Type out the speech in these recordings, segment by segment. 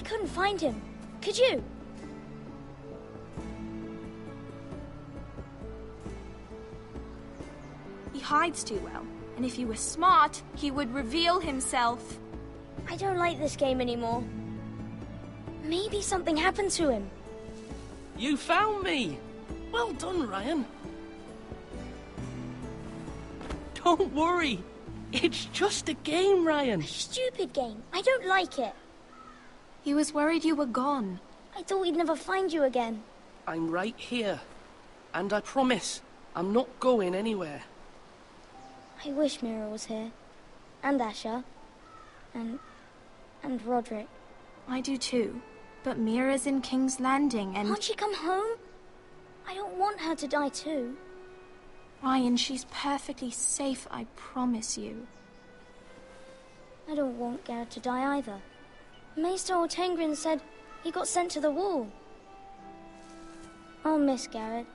couldn't find him. Could you? He hides too well, and if he were smart, he would reveal himself. I don't like this game anymore. Maybe something happened to him. You found me! Well done, Ryan. Don't worry. It's just a game, Ryan. A stupid game. I don't like it. He was worried you were gone. I thought we'd never find you again. I'm right here. And I promise, I'm not going anywhere. I wish Mira was here. And Asher. And Roderick. I do too. But Mira's in King's Landing and... Can't she come home? I don't want her to die too. Ryan, she's perfectly safe, I promise you. I don't want Garrett to die either. Maester Ortengrin said he got sent to the wall. I'll miss Garrett.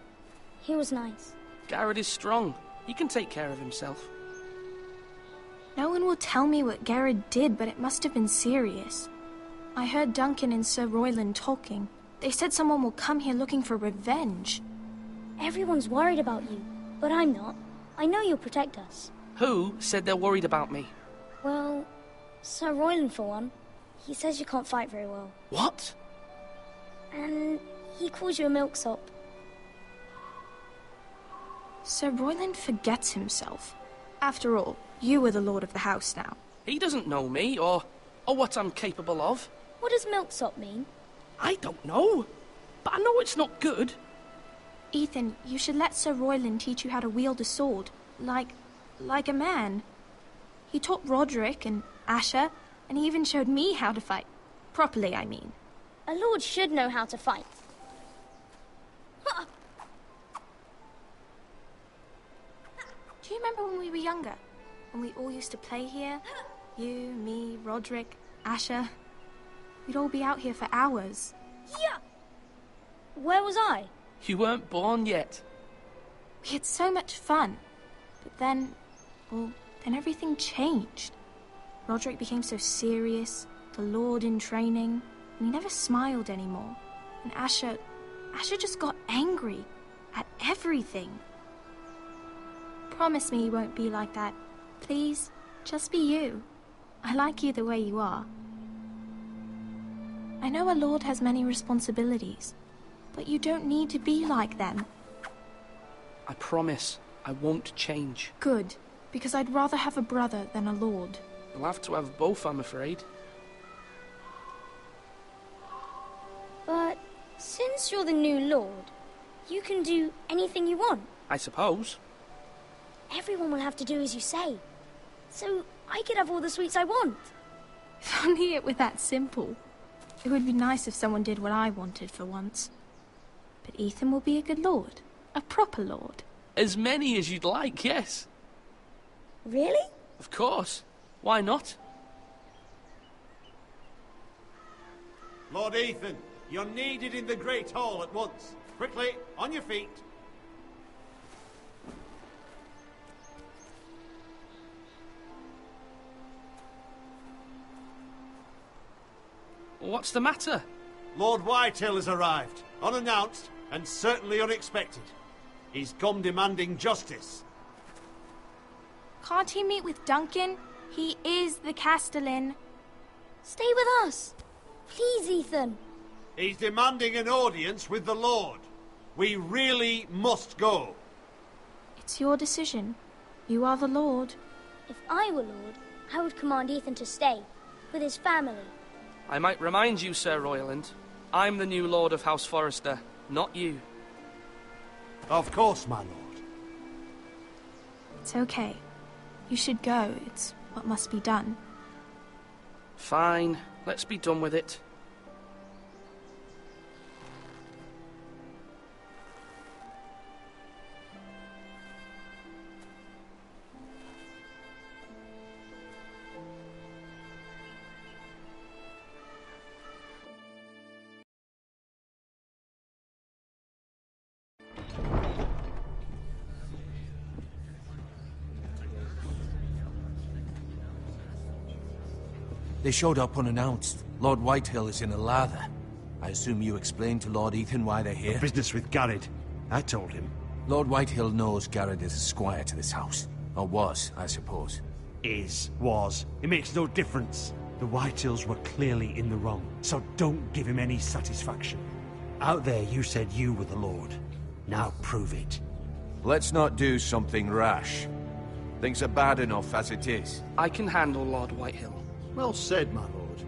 He was nice. Garrett is strong. He can take care of himself. No one will tell me what Garrett did, but it must have been serious. I heard Duncan and Sir Royland talking. They said someone will come here looking for revenge. Everyone's worried about you, but I'm not. I know you'll protect us. Who said they're worried about me? Well, Sir Royland for one. He says you can't fight very well. What? And he calls you a milksop. Sir Royland forgets himself. After all, you are the lord of the house now. He doesn't know me, or what I'm capable of. What does milksop mean? I don't know, but I know it's not good. Ethan, you should let Sir Royland teach you how to wield a sword, like a man. He taught Roderick and Asher, and he even showed me how to fight. Properly, I mean. A lord should know how to fight. Do you remember when we were younger? When we all used to play here? You, me, Roderick, Asher. We'd all be out here for hours. Yeah! Where was I? You weren't born yet. We had so much fun. But then everything changed. Roderick became so serious, the Lord in training, and he never smiled anymore. And Asher just got angry at everything. Promise me you won't be like that. Please, just be you. I like you the way you are. I know a lord has many responsibilities, but you don't need to be like them. I promise I won't change. Good, because I'd rather have a brother than a lord. You'll have to have both, I'm afraid. But since you're the new lord, you can do anything you want. I suppose. Everyone will have to do as you say. So I could have all the sweets I want. If only it were that simple. It would be nice if someone did what I wanted for once. But Ethan will be a good lord. A proper lord. As many as you'd like, yes. Really? Of course. Why not? Lord Ethan, you're needed in the Great Hall at once. Quickly, on your feet. What's the matter? Lord Whitehill has arrived, unannounced and certainly unexpected. He's come demanding justice. Can't he meet with Duncan? He is the Castellan. Stay with us. Please, Ethan. He's demanding an audience with the Lord. We really must go. It's your decision. You are the lord. If I were lord, I would command Ethan to stay, with his family. I might remind you, Sir Royland, I'm the new Lord of House Forrester, not you. Of course, my lord. It's okay. You should go. It's what must be done. Fine, let's be done with it. They showed up unannounced. Lord Whitehill is in a lather. I assume you explained to Lord Ethan why they're here? Business with Garrett. I told him. Lord Whitehill knows Garrett is a squire to this house. Or was, I suppose. Was. It makes no difference. The Whitehills were clearly in the wrong, so don't give him any satisfaction. Out there you said you were the Lord. Now prove it. Let's not do something rash. Things are bad enough as it is. I can handle Lord Whitehill. Well said, my lord.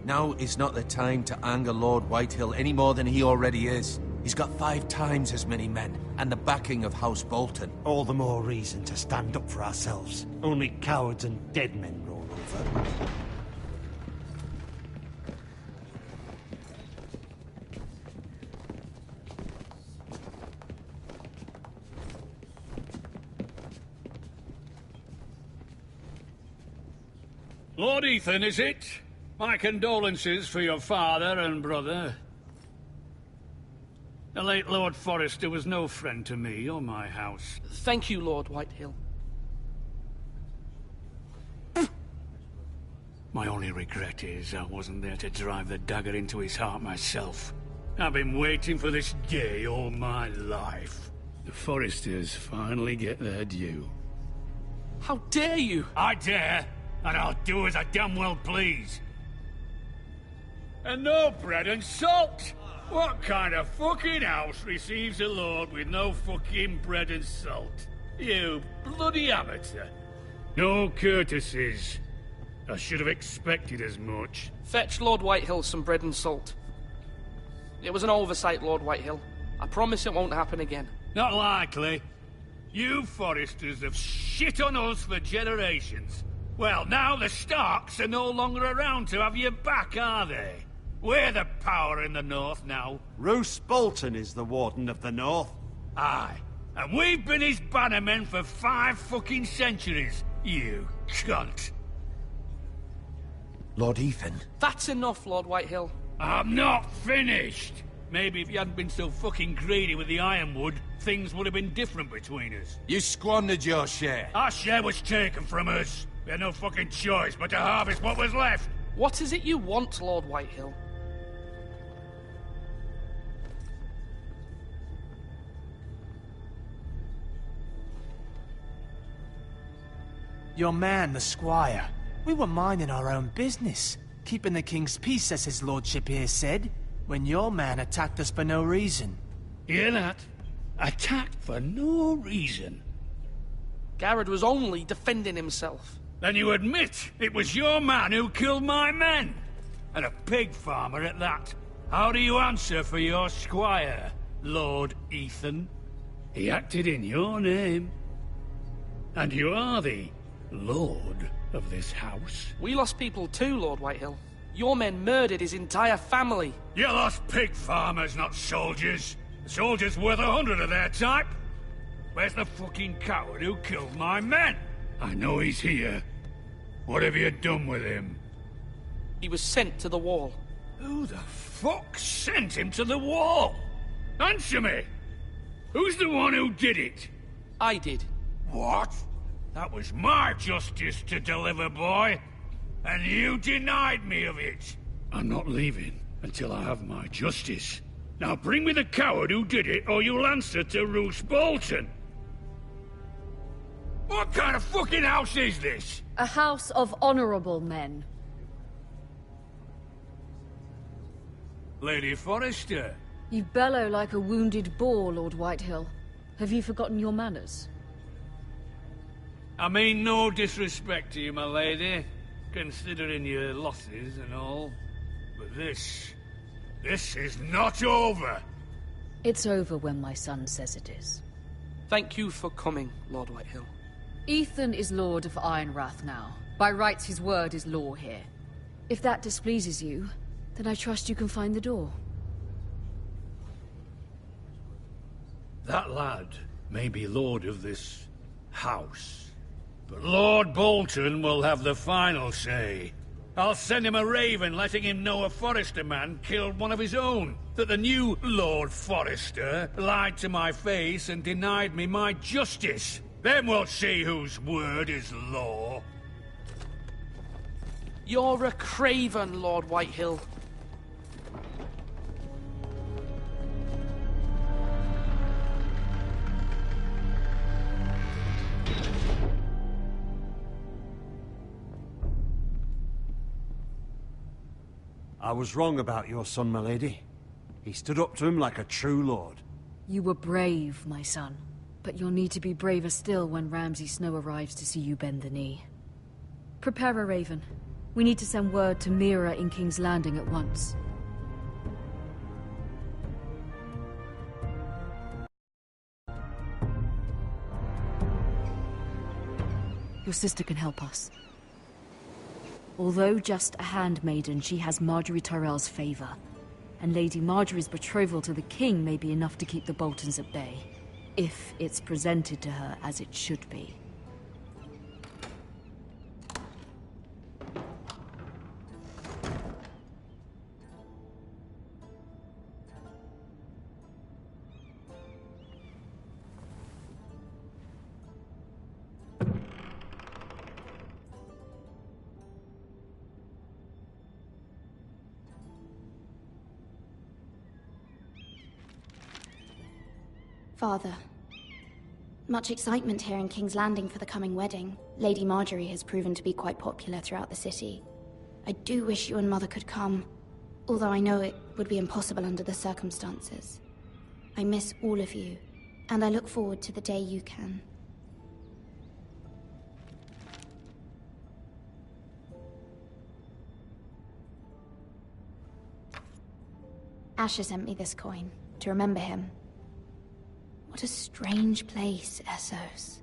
Now is not the time to anger Lord Whitehill any more than he already is. He's got 5 times as many men, and the backing of House Bolton. All the more reason to stand up for ourselves. Only cowards and dead men roll over. Lord Ethan, is it? My condolences for your father and brother. The late Lord Forrester was no friend to me or my house. Thank you, Lord Whitehill. My only regret is I wasn't there to drive the dagger into his heart myself. I've been waiting for this day all my life. The Forresters finally get their due. How dare you! I dare, and I'll do as I damn well please. And no bread and salt! What kind of fucking house receives a lord with no fucking bread and salt? You bloody amateur. No courtesies. I should have expected as much. Fetch Lord Whitehill some bread and salt. It was an oversight, Lord Whitehill. I promise it won't happen again. Not likely. You Forresters have shit on us for generations. Well, now the Starks are no longer around to have your back, are they? We're the power in the north now. Roose Bolton is the Warden of the North. Aye. And we've been his bannermen for 5 fucking centuries, you cunt. Lord Ethan. That's enough, Lord Whitehill. I'm not finished. Maybe if you hadn't been so fucking greedy with the ironwood, things would have been different between us. You squandered your share. Our share was taken from us. We had no fucking choice but to harvest what was left. What is it you want, Lord Whitehill? Your man, the squire. We were minding our own business, keeping the king's peace, as his lordship here said, when your man attacked us for no reason. Hear that? Attacked for no reason. Garrett was only defending himself. Then you admit it was your man who killed my men? And a pig farmer at that. How do you answer for your squire, Lord Ethan? He acted in your name. And you are the lord of this house. We lost people too, Lord Whitehill. Your men murdered his entire family. You lost pig farmers, not soldiers. The soldiers worth 100 of their type. Where's the fucking coward who killed my men? I know he's here. What have you done with him? He was sent to the wall. Who the fuck sent him to the wall? Answer me! Who's the one who did it? I did. What? That was my justice to deliver, boy. And you denied me of it. I'm not leaving until I have my justice. Now bring me the coward who did it, or you'll answer to Roose Bolton. What kind of fucking house is this? A house of honorable men. Lady Forrester. You bellow like a wounded boar, Lord Whitehill. Have you forgotten your manners? I mean no disrespect to you, my lady, considering your losses and all. But this is not over. It's over when my son says it is. Thank you for coming, Lord Whitehill. Ethan is Lord of Ironrath now. By rights, his word is law here. If that displeases you, then I trust you can find the door. That lad may be lord of this house, but Lord Bolton will have the final say. I'll send him a raven letting him know a Forrester man killed one of his own. That the new Lord Forrester lied to my face and denied me my justice. Then we'll see whose word is law. You're a craven, Lord Whitehill. I was wrong about your son, my lady. He stood up to him like a true lord. You were brave, my son. But you'll need to be braver still when Ramsay Snow arrives to see you bend the knee. Prepare a raven. We need to send word to Mira in King's Landing at once. Your sister can help us. Although just a handmaiden, she has Margaery Tyrell's favor. And Lady Margaery's betrothal to the king may be enough to keep the Boltons at bay. If it's presented to her as it should be. Father, much excitement here in King's Landing for the coming wedding. Lady Margaery has proven to be quite popular throughout the city. I do wish you and Mother could come, although I know it would be impossible under the circumstances. I miss all of you, and I look forward to the day you can. Asher sent me this coin, to remember him. What a strange place, Essos.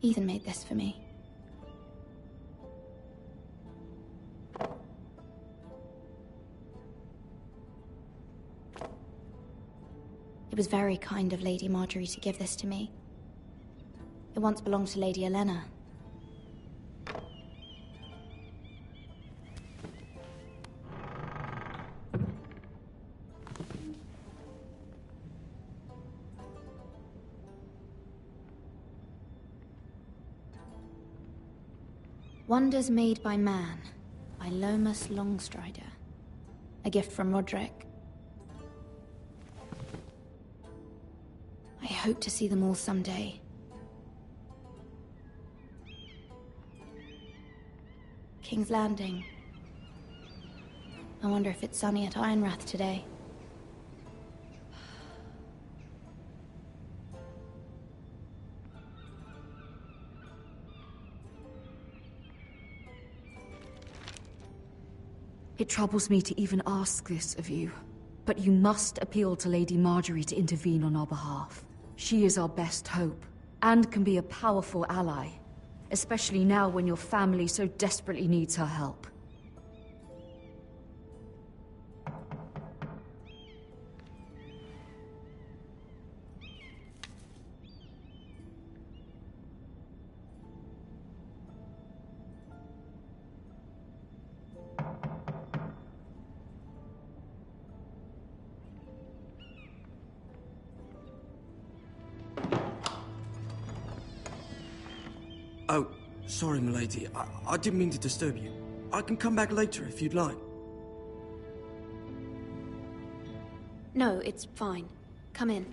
Ethan made this for me. It was very kind of Lady Margaery to give this to me. It once belonged to Lady Olenna. Wonders Made by Man, by Lomas Longstrider. A gift from Roderick. I hope to see them all someday. King's Landing. I wonder if it's sunny at Ironrath today. It troubles me to even ask this of you, but you must appeal to Lady Margaery to intervene on our behalf. She is our best hope, and can be a powerful ally, especially now when your family so desperately needs her help. Oh, sorry, milady. I didn't mean to disturb you. I can come back later if you'd like. No, it's fine. Come in.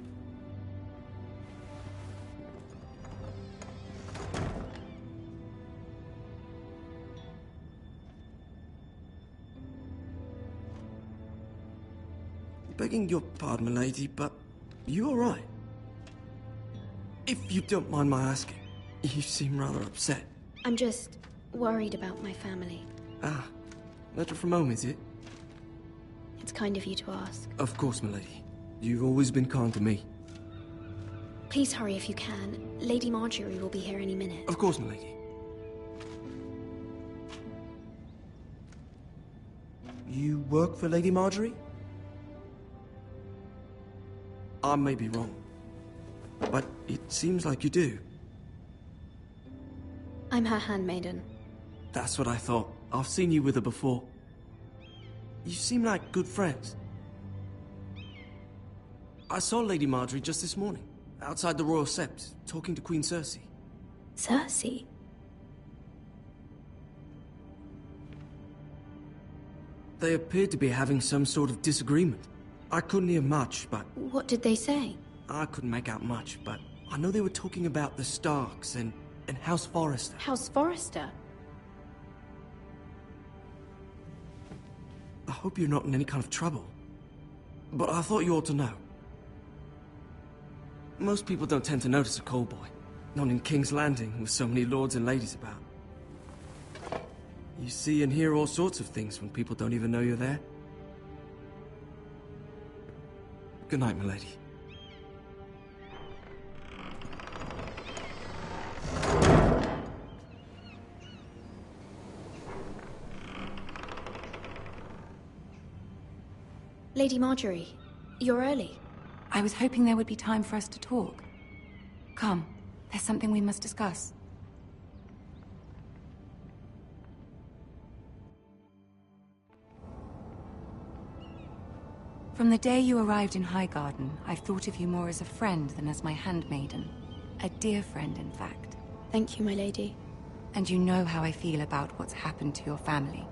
Begging your pardon, milady, but you all right? If you don't mind my asking, you seem rather upset. I'm just worried about my family. Ah, letter from home, is it? It's kind of you to ask. Of course, milady. You've always been kind to me. Please hurry if you can. Lady Margaery will be here any minute. Of course, milady. You work for Lady Margaery? I may be wrong, but it seems like you do. I'm her handmaiden. That's what I thought. I've seen you with her before. You seem like good friends. I saw Lady Margaery just this morning, outside the Royal Sept, talking to Queen Cersei. Cersei? They appeared to be having some sort of disagreement. I couldn't hear much, but... What did they say? I couldn't make out much, but I know they were talking about the Starks and House Forrester. House Forrester? I hope you're not in any kind of trouble. But I thought you ought to know. Most people don't tend to notice a callboy. Not in King's Landing, with so many lords and ladies about. You see and hear all sorts of things when people don't even know you're there. Good night, milady. Lady Marjorie, you're early. I was hoping there would be time for us to talk. Come, there's something we must discuss. From the day you arrived in Highgarden, I've thought of you more as a friend than as my handmaiden. A dear friend, in fact. Thank you, my lady. And you know how I feel about what's happened to your family.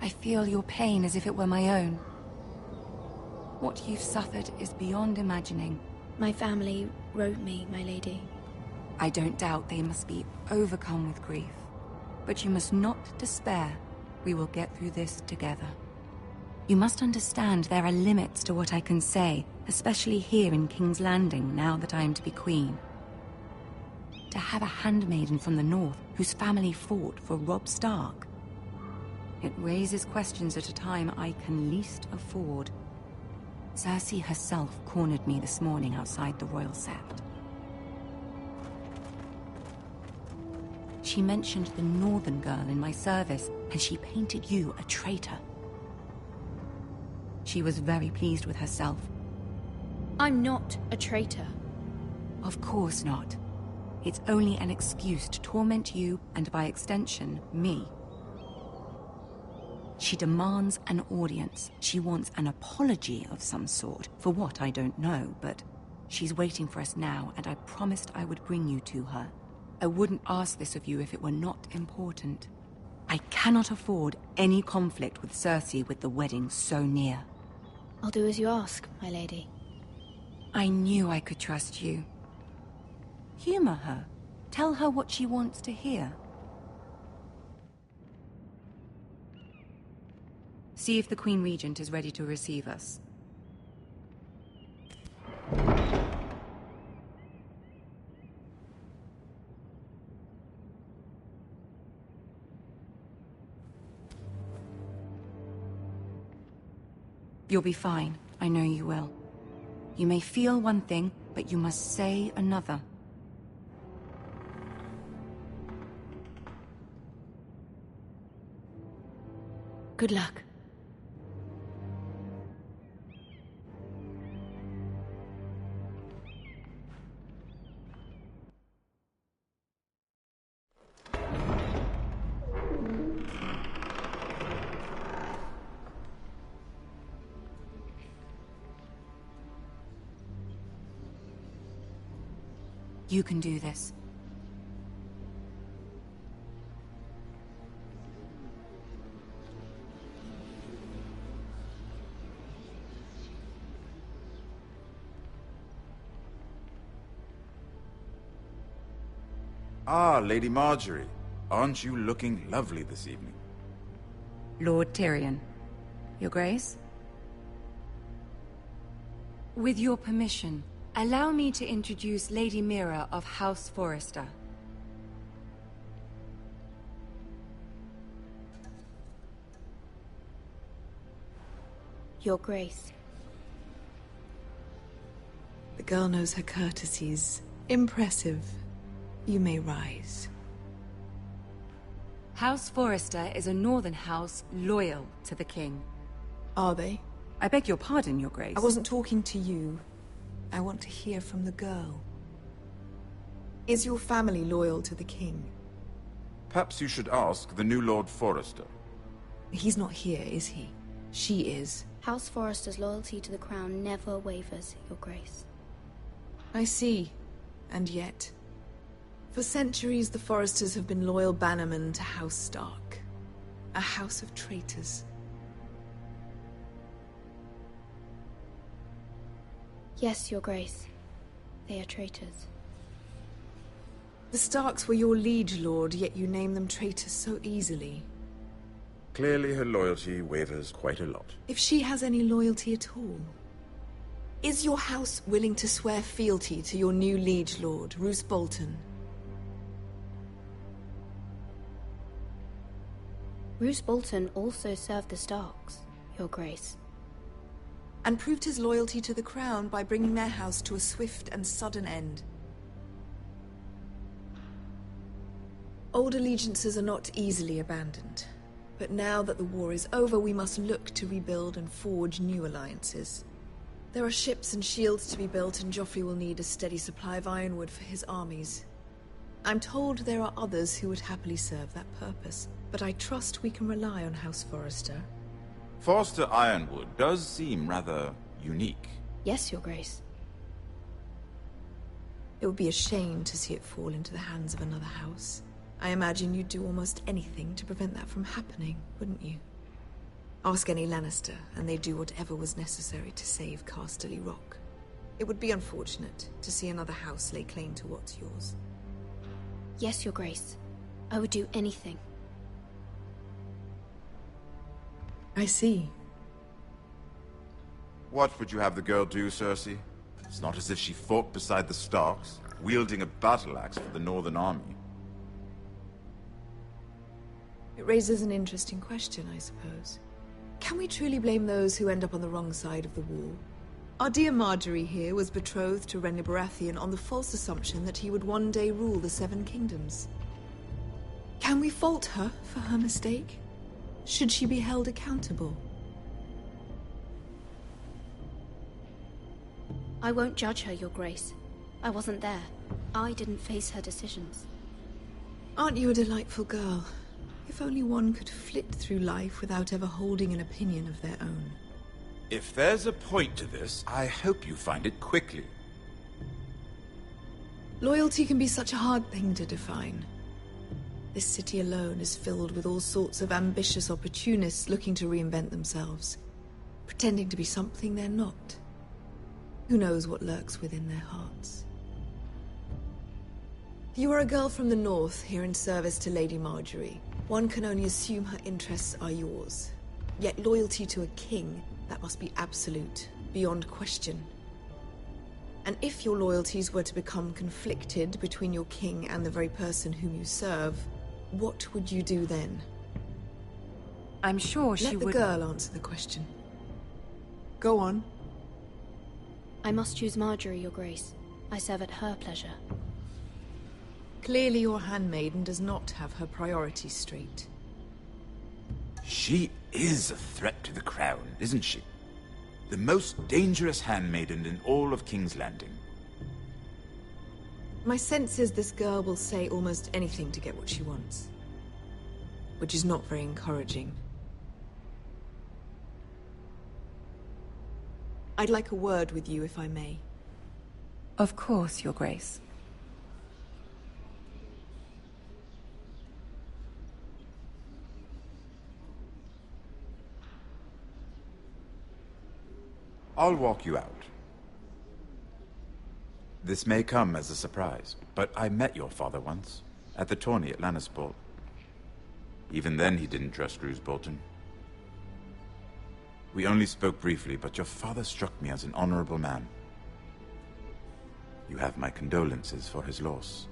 I feel your pain as if it were my own. What you've suffered is beyond imagining. My family wrote me, my lady. I don't doubt they must be overcome with grief. But you must not despair. We will get through this together. You must understand there are limits to what I can say, especially here in King's Landing, now that I am to be queen. To have a handmaiden from the north whose family fought for Robb Stark. It raises questions at a time I can least afford. Cersei herself cornered me this morning outside the Royal Sept. She mentioned the northern girl in my service, and she painted you a traitor. She was very pleased with herself. I'm not a traitor. Of course not. It's only an excuse to torment you, and by extension, me. She demands an audience. She wants an apology of some sort. For what, I don't know, but she's waiting for us now, and I promised I would bring you to her. I wouldn't ask this of you if it were not important. I cannot afford any conflict with Cersei with the wedding so near. I'll do as you ask, my lady. I knew I could trust you. Humor her. Tell her what she wants to hear. See if the Queen Regent is ready to receive us. You'll be fine. I know you will. You may feel one thing, but you must say another. Good luck. You can do this. Ah, Lady Marjorie. Aren't you looking lovely this evening? Lord Tyrion. Your Grace? With your permission, allow me to introduce Lady Mira of House Forrester. Your Grace. The girl knows her courtesies. Impressive. You may rise. House Forrester is a northern house loyal to the king. Are they? I beg your pardon, Your Grace. I wasn't talking to you. I want to hear from the girl. Is your family loyal to the king? Perhaps you should ask the new Lord Forrester. He's not here, is he? She is. House Forrester's loyalty to the crown never wavers, Your Grace. I see. And yet... For centuries, the Forresters have been loyal bannermen to House Stark. A house of traitors. Yes, Your Grace. They are traitors. The Starks were your liege lord, yet you name them traitors so easily. Clearly her loyalty wavers quite a lot. If she has any loyalty at all. Is your house willing to swear fealty to your new liege lord, Roose Bolton? Roose Bolton also served the Starks, Your Grace. And proved his loyalty to the crown by bringing their house to a swift and sudden end. Old allegiances are not easily abandoned. But now that the war is over, we must look to rebuild and forge new alliances. There are ships and shields to be built, and Joffrey will need a steady supply of ironwood for his armies. I'm told there are others who would happily serve that purpose, but I trust we can rely on House Forrester. Forrester Ironwood does seem rather unique. Yes, Your Grace. It would be a shame to see it fall into the hands of another house. I imagine you'd do almost anything to prevent that from happening, wouldn't you? Ask any Lannister, and they'd do whatever was necessary to save Casterly Rock. It would be unfortunate to see another house lay claim to what's yours. Yes, Your Grace. I would do anything. I see. What would you have the girl do, Cersei? It's not as if she fought beside the Starks, wielding a battle axe for the Northern Army. It raises an interesting question, I suppose. Can we truly blame those who end up on the wrong side of the wall? Our dear Marjorie here was betrothed to Renly Baratheon on the false assumption that he would one day rule the Seven Kingdoms. Can we fault her for her mistake? Should she be held accountable? I won't judge her, Your Grace. I wasn't there. I didn't face her decisions. Aren't you a delightful girl? If only one could flit through life without ever holding an opinion of their own. If there's a point to this, I hope you find it quickly. Loyalty can be such a hard thing to define. This city alone is filled with all sorts of ambitious opportunists looking to reinvent themselves, pretending to be something they're not. Who knows what lurks within their hearts? You are a girl from the north, here in service to Lady Marjorie. One can only assume her interests are yours. Yet loyalty to a king, that must be absolute, beyond question. And if your loyalties were to become conflicted between your king and the very person whom you serve, what would you do then? I'm sure she would... Let the girl answer the question. Go on. I must choose Marjorie, Your Grace. I serve at her pleasure. Clearly your handmaiden does not have her priorities straight. She is a threat to the crown, isn't she? The most dangerous handmaiden in all of King's Landing. My sense is this girl will say almost anything to get what she wants. Which is not very encouraging. I'd like a word with you, if I may. Of course, Your Grace. I'll walk you out. This may come as a surprise, but I met your father once, at the tourney at Lannisport. Even then he didn't trust Roose Bolton. We only spoke briefly, but your father struck me as an honorable man. You have my condolences for his loss.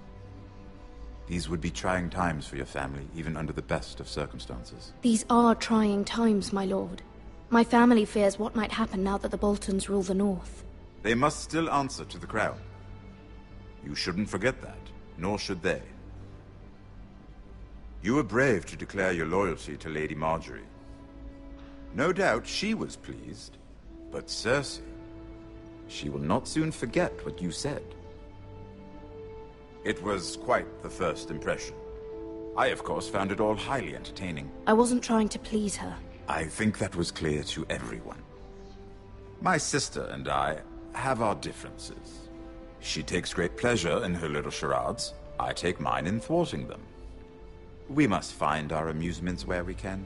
These would be trying times for your family, even under the best of circumstances. These are trying times, my lord. My family fears what might happen now that the Boltons rule the North. They must still answer to the crown. You shouldn't forget that, nor should they. You were brave to declare your loyalty to Lady Marjorie. No doubt she was pleased, but Cersei, she will not soon forget what you said. It was quite the first impression. I, of course, found it all highly entertaining. I wasn't trying to please her. I think that was clear to everyone. My sister and I have our differences. She takes great pleasure in her little charades. I take mine in thwarting them. We must find our amusements where we can.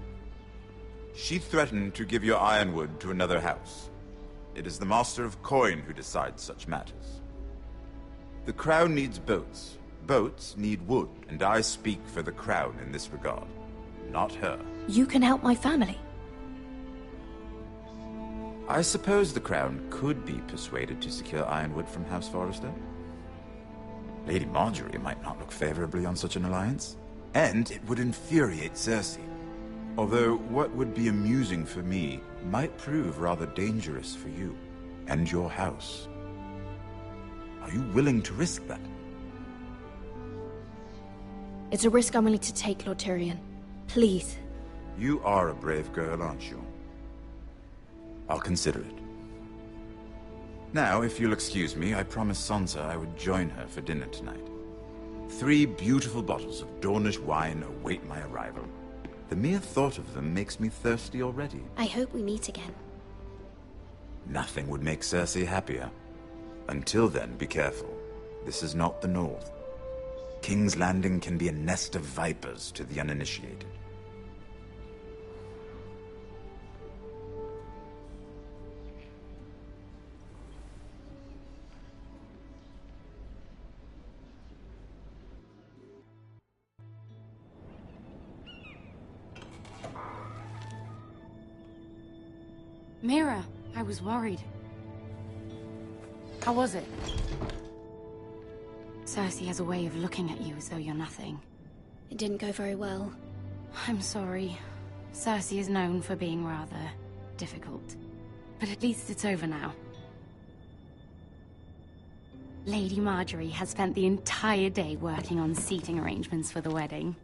She threatened to give your ironwood to another house. It is the Master of Coin who decides such matters. The Crown needs boats. Boats need wood, and I speak for the Crown in this regard, not her. You can help my family. I suppose the Crown could be persuaded to secure ironwood from House Forrester. Lady Marjorie might not look favorably on such an alliance, and it would infuriate Cersei. Although what would be amusing for me might prove rather dangerous for you and your house. Are you willing to risk that? It's a risk I'm willing to take, Lord Tyrion. Please. You are a brave girl, aren't you? I'll consider it. Now, if you'll excuse me, I promised Sansa I would join her for dinner tonight. 3 beautiful bottles of Dornish wine await my arrival. The mere thought of them makes me thirsty already. I hope we meet again. Nothing would make Cersei happier. Until then, be careful. This is not the North. King's Landing can be a nest of vipers to the uninitiated. Mira, I was worried. How was it? Cersei has a way of looking at you as though you're nothing. It didn't go very well. I'm sorry. Cersei is known for being rather difficult. But at least it's over now. Lady Marjorie has spent the entire day working on seating arrangements for the wedding.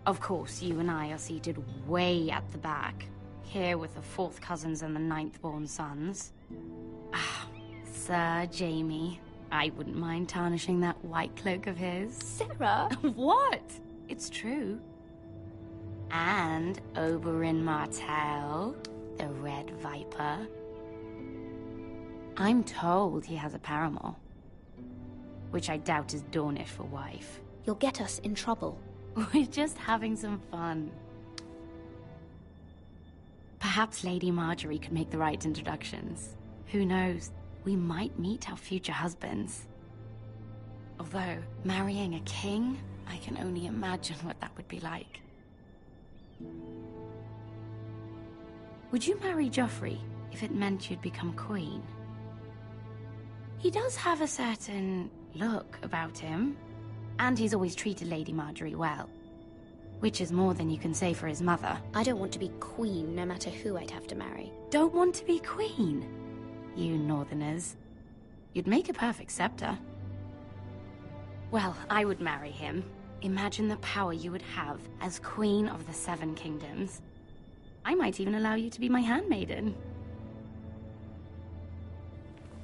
Of course, you and I are seated way at the back. Here with the 4th cousins and the 9th-born sons. Ah, Sir Jaime. I wouldn't mind tarnishing that white cloak of his. Sarah! What? It's true. And Oberyn Martell, the Red Viper. I'm told he has a paramour. Which I doubt is Dornish for wife. You'll get us in trouble. We're just having some fun. Perhaps Lady Marjorie could make the right introductions. Who knows? We might meet our future husbands. Although, marrying a king, I can only imagine what that would be like. Would you marry Joffrey if it meant you'd become queen? He does have a certain look about him, and he's always treated Lady Marjorie well. Which is more than you can say for his mother. I don't want to be queen, no matter who I'd have to marry. Don't want to be queen? You northerners. You'd make a perfect scepter. Well, I would marry him. Imagine the power you would have as Queen of the 7 Kingdoms. I might even allow you to be my handmaiden.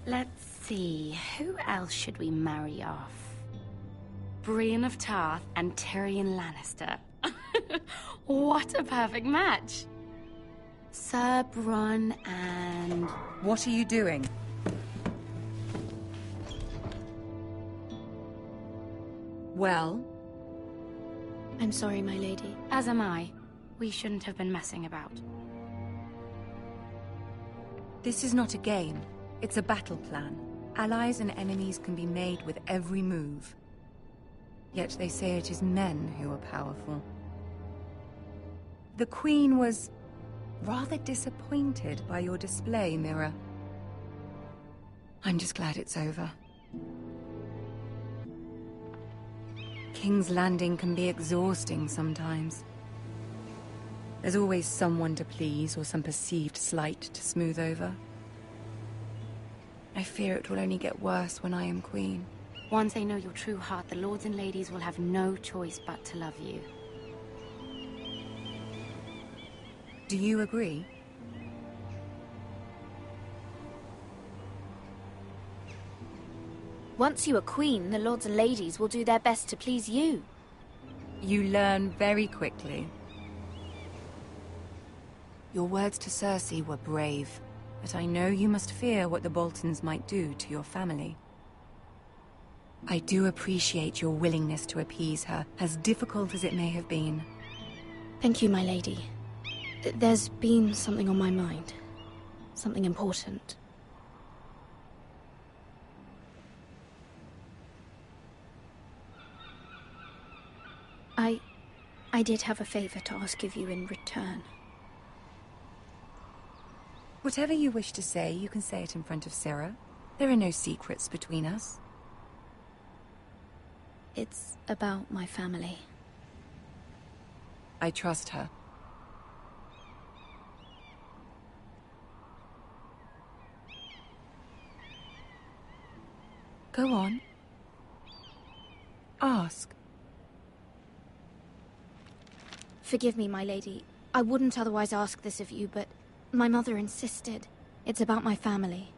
Let's see, who else should we marry off? Brienne of Tarth and Tyrion Lannister. What a perfect match! Sir Bronn and... What are you doing? Well? I'm sorry, my lady. As am I. We shouldn't have been messing about. This is not a game. It's a battle plan. Allies and enemies can be made with every move. Yet they say it is men who are powerful. The Queen was rather disappointed by your display, Mira. I'm just glad it's over. King's Landing can be exhausting sometimes. There's always someone to please or some perceived slight to smooth over. I fear it will only get worse when I am queen. Once they know your true heart, the lords and ladies will have no choice but to love you. Do you agree? Once you are queen, the lords and ladies will do their best to please you. You learn very quickly. Your words to Cersei were brave, but I know you must fear what the Boltons might do to your family. I do appreciate your willingness to appease her, as difficult as it may have been. Thank you, my lady. There's been something on my mind. Something important. I did have a favor to ask of you in return. Whatever you wish to say, you can say it in front of Sarah. There are no secrets between us. It's about my family. I trust her. Go on. Ask. Forgive me, my lady. I wouldn't otherwise ask this of you, but my mother insisted. It's about my family.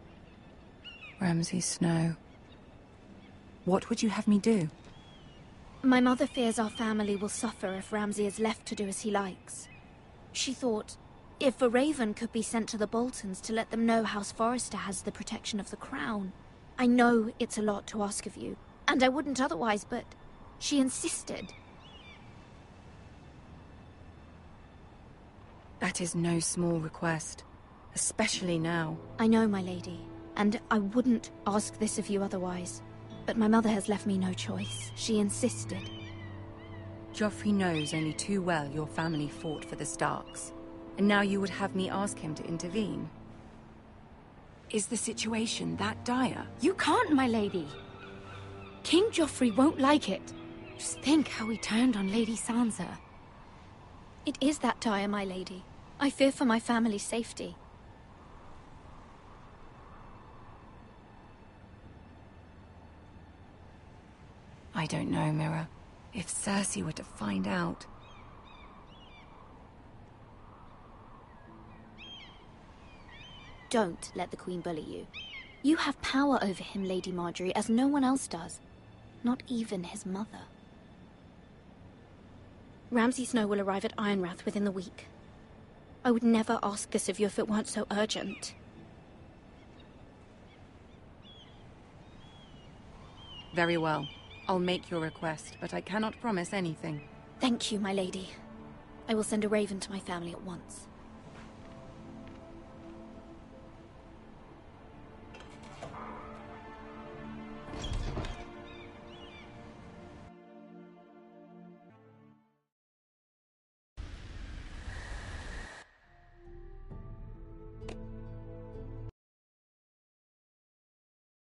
Ramsay Snow. What would you have me do? My mother fears our family will suffer if Ramsay is left to do as he likes. She thought, if a raven could be sent to the Boltons to let them know House Forrester has the protection of the crown. I know it's a lot to ask of you, and I wouldn't otherwise, but she insisted. That is no small request, especially now. I know, my lady, and I wouldn't ask this of you otherwise. But my mother has left me no choice. She insisted. Joffrey knows only too well your family fought for the Starks, and now you would have me ask him to intervene. Is the situation that dire? You can't, my lady. King Joffrey won't like it. Just think how he turned on Lady Sansa. It is that dire, my lady. I fear for my family's safety. I don't know, Mira. If Cersei were to find out... Don't let the Queen bully you. You have power over him, Lady Margaery, as no one else does. Not even his mother. Ramsay Snow will arrive at Ironrath within the week. I would never ask this of you if it weren't so urgent. Very well. I'll make your request, but I cannot promise anything. Thank you, my lady. I will send a raven to my family at once.